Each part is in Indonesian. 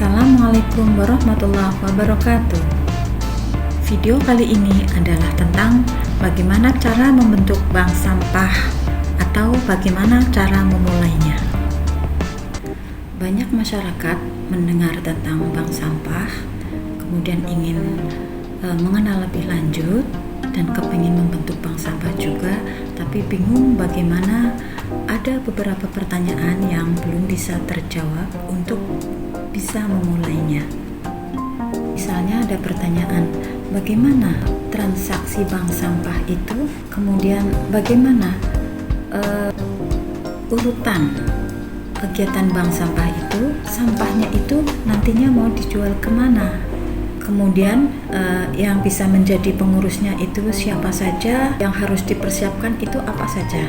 Assalamualaikum warahmatullahi wabarakatuh. Video kali ini adalah tentang bagaimana cara membentuk bank sampah atau bagaimana cara memulainya. Banyak masyarakat mendengar tentang bank sampah, kemudian ingin mengenal lebih lanjut dan kepingin membentuk bank sampah juga, tapi bingung bagaimana. Ada beberapa pertanyaan yang belum bisa terjawab untuk bisa memulainya. Misalnya ada pertanyaan, bagaimana transaksi bank sampah itu, kemudian bagaimana urutan kegiatan bank sampah itu, sampahnya itu nantinya mau dijual kemana, kemudian yang bisa menjadi pengurusnya itu siapa saja, yang harus dipersiapkan itu apa saja.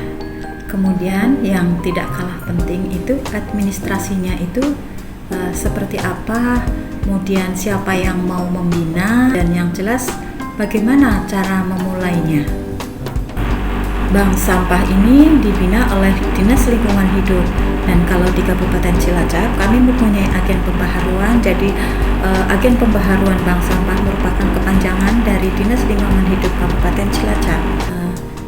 Kemudian yang tidak kalah penting itu administrasinya itu seperti apa, kemudian siapa yang mau membina, dan yang jelas bagaimana cara memulainya. Bank sampah ini dibina oleh Dinas Lingkungan Hidup, dan kalau di Kabupaten Cilacap kami mempunyai agen pembaharuan. Jadi agen pembaharuan bank sampah merupakan kepanjangan dari Dinas Lingkungan Hidup Kabupaten Cilacap.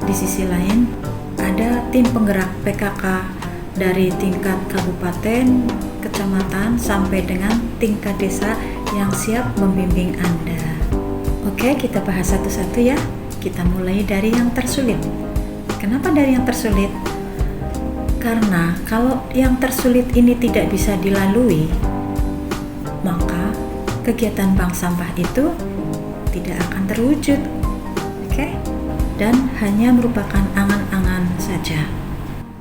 Di sisi lain ada tim penggerak PKK dari tingkat kabupaten, kecamatan, sampai dengan tingkat desa yang siap membimbing Anda. Oke, kita bahas satu-satu ya. Kita mulai dari yang tersulit. Kenapa dari yang tersulit? Karena kalau yang tersulit ini tidak bisa dilalui, maka kegiatan bank sampah itu tidak akan terwujud. Oke? Dan hanya merupakan angan-angan saja.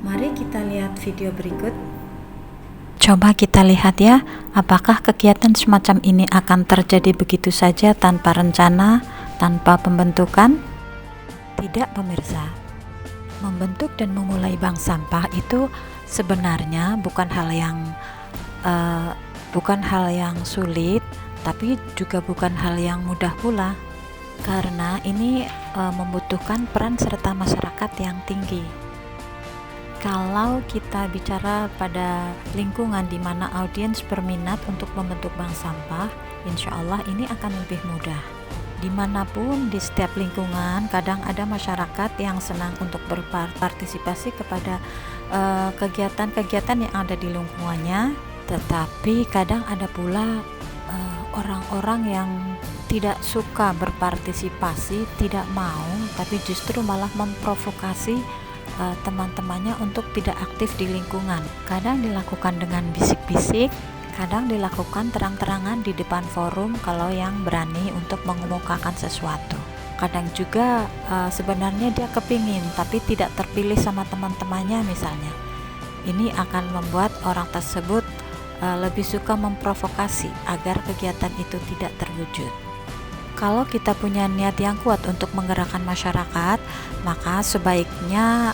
Mari kita lihat video berikut. Coba kita lihat ya, apakah kegiatan semacam ini akan terjadi begitu saja tanpa rencana, tanpa pembentukan? Tidak, pemirsa. Membentuk dan memulai bank sampah itu sebenarnya bukan hal yang sulit, tapi juga bukan hal yang mudah pula. Karena ini membutuhkan peran serta masyarakat yang tinggi. Kalau kita bicara pada lingkungan di mana audiens berminat untuk membentuk bank sampah, insya Allah ini akan lebih mudah. Dimanapun di setiap lingkungan, kadang ada masyarakat yang senang untuk berpartisipasi kepada kegiatan-kegiatan yang ada di lingkungannya, tetapi kadang ada pula orang-orang yang tidak suka berpartisipasi, tidak mau, tapi justru malah memprovokasi teman-temannya untuk tidak aktif di lingkungan. Kadang dilakukan dengan bisik-bisik, kadang dilakukan terang-terangan di depan forum kalau yang berani untuk mengemukakan sesuatu. Kadang juga sebenarnya dia kepingin tapi tidak terpilih sama teman-temannya misalnya. Ini akan membuat orang tersebut lebih suka memprovokasi agar kegiatan itu tidak terwujud. Kalau kita punya niat yang kuat untuk menggerakkan masyarakat, maka sebaiknya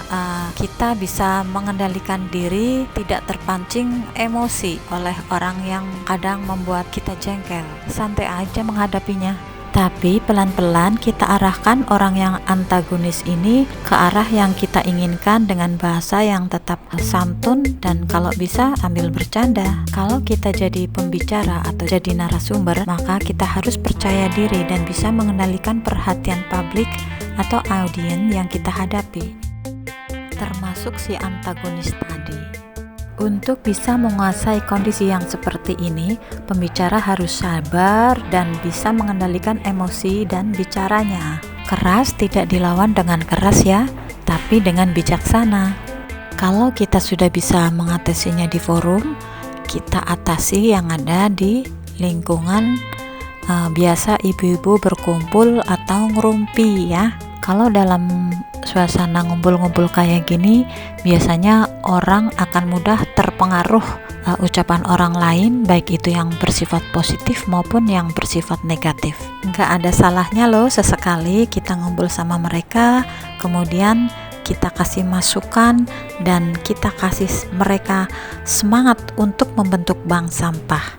kita bisa mengendalikan diri, tidak terpancing emosi oleh orang yang kadang membuat kita jengkel. Santai aja menghadapinya. Tapi pelan-pelan kita arahkan orang yang antagonis ini ke arah yang kita inginkan dengan bahasa yang tetap santun dan kalau bisa sambil bercanda. Kalau kita jadi pembicara atau jadi narasumber, maka kita harus percaya diri dan bisa mengendalikan perhatian publik atau audiens yang kita hadapi, termasuk si antagonis tadi. Untuk bisa menguasai kondisi yang seperti ini, pembicara harus sabar dan bisa mengendalikan emosi dan bicaranya. Keras tidak dilawan dengan keras ya, tapi dengan bijaksana. Kalau kita sudah bisa mengatasinya di forum, kita atasi yang ada di lingkungan. Biasa ibu-ibu berkumpul atau ngerumpi ya. Kalau dalam suasana ngumpul-ngumpul kayak gini, biasanya orang akan mudah terpengaruh ucapan orang lain, baik itu yang bersifat positif maupun yang bersifat negatif. Nggak ada salahnya loh sesekali kita ngumpul sama mereka, kemudian kita kasih masukan dan kita kasih mereka semangat untuk membentuk bank sampah.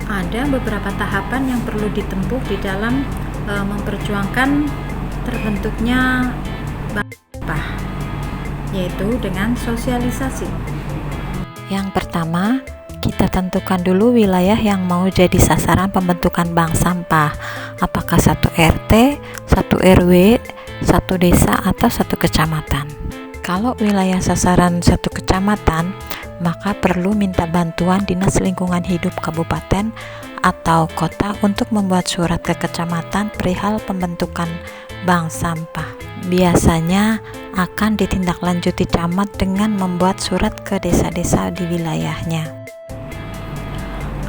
Ada beberapa tahapan yang perlu ditempuh di dalam memperjuangkan terbentuknya bank sampah, yaitu dengan sosialisasi. Yang pertama, Kita tentukan dulu wilayah yang mau jadi sasaran pembentukan bank sampah. Apakah satu RT, satu RW, satu desa, atau satu kecamatan. Kalau wilayah sasaran satu kecamatan, maka perlu minta bantuan Dinas Lingkungan Hidup Kabupaten atau kota untuk membuat surat ke kecamatan perihal pembentukan bank sampah. Biasanya akan ditindaklanjuti camat dengan membuat surat ke desa-desa di wilayahnya.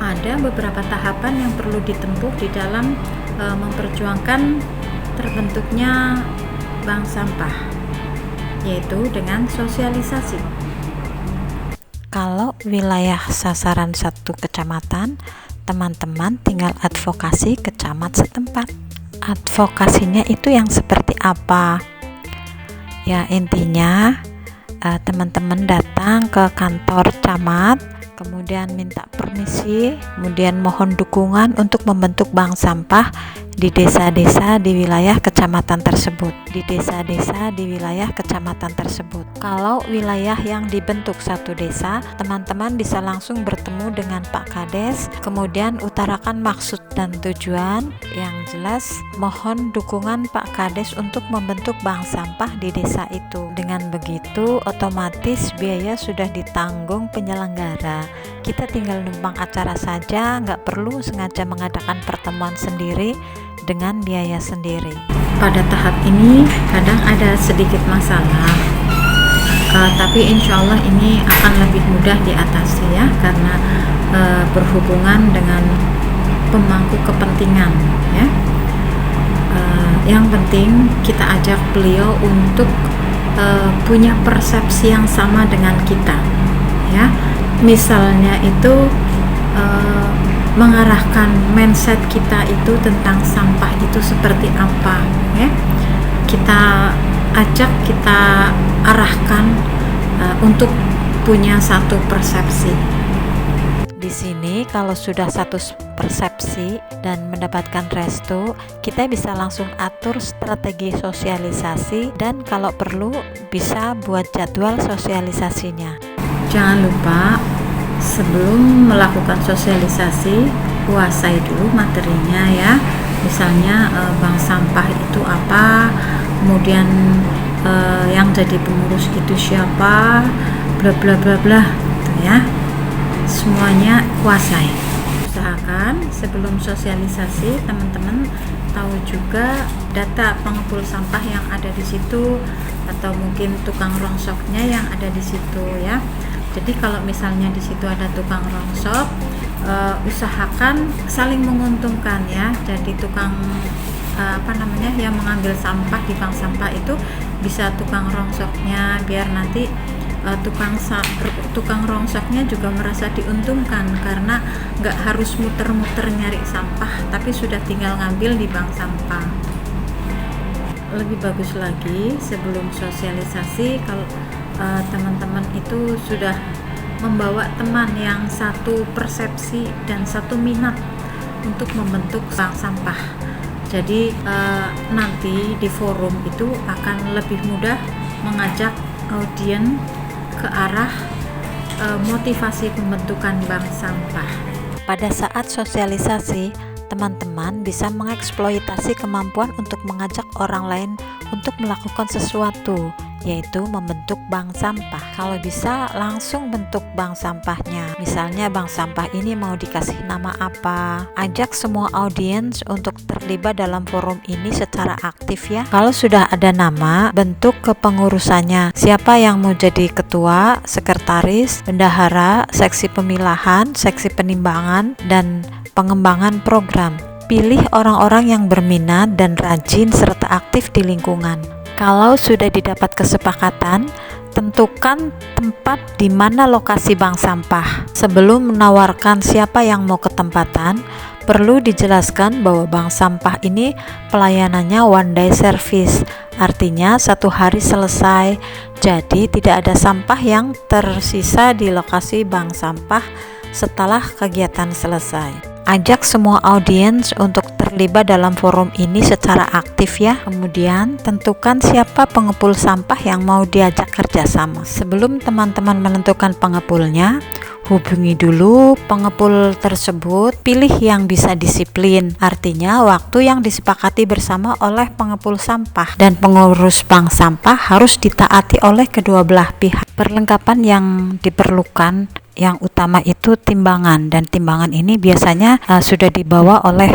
Ada beberapa tahapan yang perlu ditempuh di dalam memperjuangkan terbentuknya bank sampah, yaitu dengan sosialisasi. Kalau wilayah sasaran satu kecamatan, teman-teman tinggal advokasi ke camat setempat. Advokasinya itu yang seperti apa? Ya, intinya teman-teman datang ke kantor camat, kemudian minta permisi, kemudian mohon dukungan untuk membentuk bank sampah di desa-desa di wilayah kecamatan tersebut. Kalau wilayah yang dibentuk satu desa, teman-teman bisa langsung bertemu dengan Pak Kades, kemudian utarakan maksud dan tujuan. Yang jelas, mohon dukungan Pak Kades untuk membentuk bank sampah di desa itu. Dengan begitu, otomatis biaya sudah ditanggung penyelenggara. Kita tinggal numpang acara saja, nggak perlu sengaja mengadakan pertemuan sendiri dengan biaya sendiri. Pada tahap ini kadang ada sedikit masalah, tapi insya Allah ini akan lebih mudah diatasi ya, karena berhubungan dengan pemangku kepentingan ya. Yang penting kita ajak beliau untuk punya persepsi yang sama dengan kita ya. Misalnya itu mengarahkan mindset kita itu tentang sampah itu seperti apa ya. Kita ajak, kita arahkan untuk punya satu persepsi. Di sini kalau sudah satu persepsi dan mendapatkan restu, kita bisa langsung atur strategi sosialisasi dan kalau perlu bisa buat jadwal sosialisasinya. Jangan lupa sebelum melakukan sosialisasi, kuasai dulu materinya ya. Misalnya bank sampah itu apa, kemudian yang jadi pengurus itu siapa, bla bla bla bla gitu ya. Semuanya kuasai. Usahakan sebelum sosialisasi teman-teman tahu juga data pengepul sampah yang ada di situ, atau mungkin tukang rongsoknya yang ada di situ ya. Jadi kalau misalnya di situ ada tukang rongsok, usahakan saling menguntungkan ya. Jadi tukang yang mengambil sampah di bank sampah itu bisa tukang rongsoknya, biar nanti tukang rongsoknya juga merasa diuntungkan karena nggak harus muter-muter nyari sampah, tapi sudah tinggal ngambil di bank sampah. Lebih bagus lagi sebelum sosialisasi kalau teman-teman itu sudah membawa teman yang satu persepsi dan satu minat untuk membentuk bank sampah. Jadi nanti di forum itu akan lebih mudah mengajak audiens ke arah motivasi pembentukan bank sampah. Pada saat sosialisasi, teman-teman bisa mengeksploitasi kemampuan untuk mengajak orang lain untuk melakukan sesuatu, yaitu membentuk bank sampah. Kalau bisa langsung bentuk bank sampahnya. Misalnya bank sampah ini mau dikasih nama apa. Ajak semua audiens untuk terlibat dalam forum ini secara aktif ya. Kalau sudah ada nama, bentuk kepengurusannya. Siapa yang mau jadi ketua, sekretaris, bendahara, seksi pemilahan, seksi penimbangan, dan pengembangan program. Pilih orang-orang yang berminat dan rajin serta aktif di lingkungan. Kalau sudah didapat kesepakatan, tentukan tempat di mana lokasi bank sampah. Sebelum menawarkan siapa yang mau ke tempatan, perlu dijelaskan bahwa bank sampah ini pelayanannya one day service, artinya satu hari selesai. Jadi tidak ada sampah yang tersisa di lokasi bank sampah setelah kegiatan selesai. Ajak semua audiens untuk terlibat dalam forum ini secara aktif ya. Kemudian tentukan siapa pengepul sampah yang mau diajak kerjasama. Sebelum teman-teman menentukan pengepulnya, Hubungi dulu pengepul tersebut, pilih yang bisa disiplin, artinya waktu yang disepakati bersama oleh pengepul sampah dan pengurus bank sampah harus ditaati oleh kedua belah pihak. Perlengkapan yang diperlukan yang utama itu timbangan, dan timbangan ini biasanya sudah dibawa oleh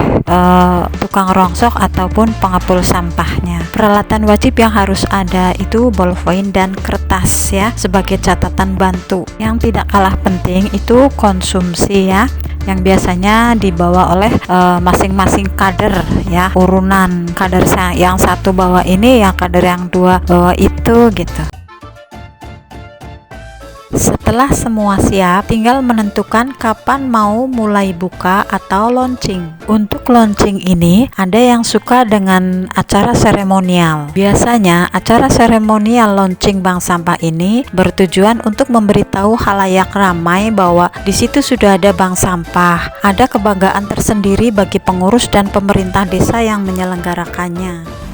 tukang rongsok ataupun pengepul sampahnya. Peralatan wajib yang harus ada itu ballpoint dan kertas ya, sebagai catatan bantu. Yang tidak kalah penting itu konsumsi ya, yang biasanya dibawa oleh masing-masing kader ya, urunan kader yang satu bawa ini, yang kader yang dua bawa itu gitu. Setelah semua siap, tinggal menentukan kapan mau mulai buka atau launching. Untuk launching ini, ada yang suka dengan acara seremonial. Biasanya, acara seremonial launching bank sampah ini bertujuan untuk memberitahu khalayak ramai bahwa di situ sudah ada bank sampah. Ada kebanggaan tersendiri bagi pengurus dan pemerintah desa yang menyelenggarakannya.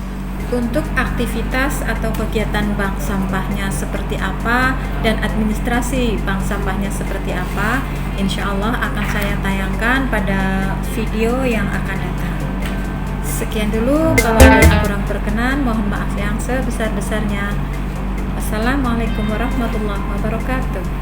Untuk aktivitas atau kegiatan bank sampahnya seperti apa dan administrasi bank sampahnya seperti apa, insya Allah akan saya tayangkan pada video yang akan datang. Sekian dulu, kalau ada yang kurang berkenan mohon maaf yang sebesar-besarnya. Assalamualaikum warahmatullahi wabarakatuh.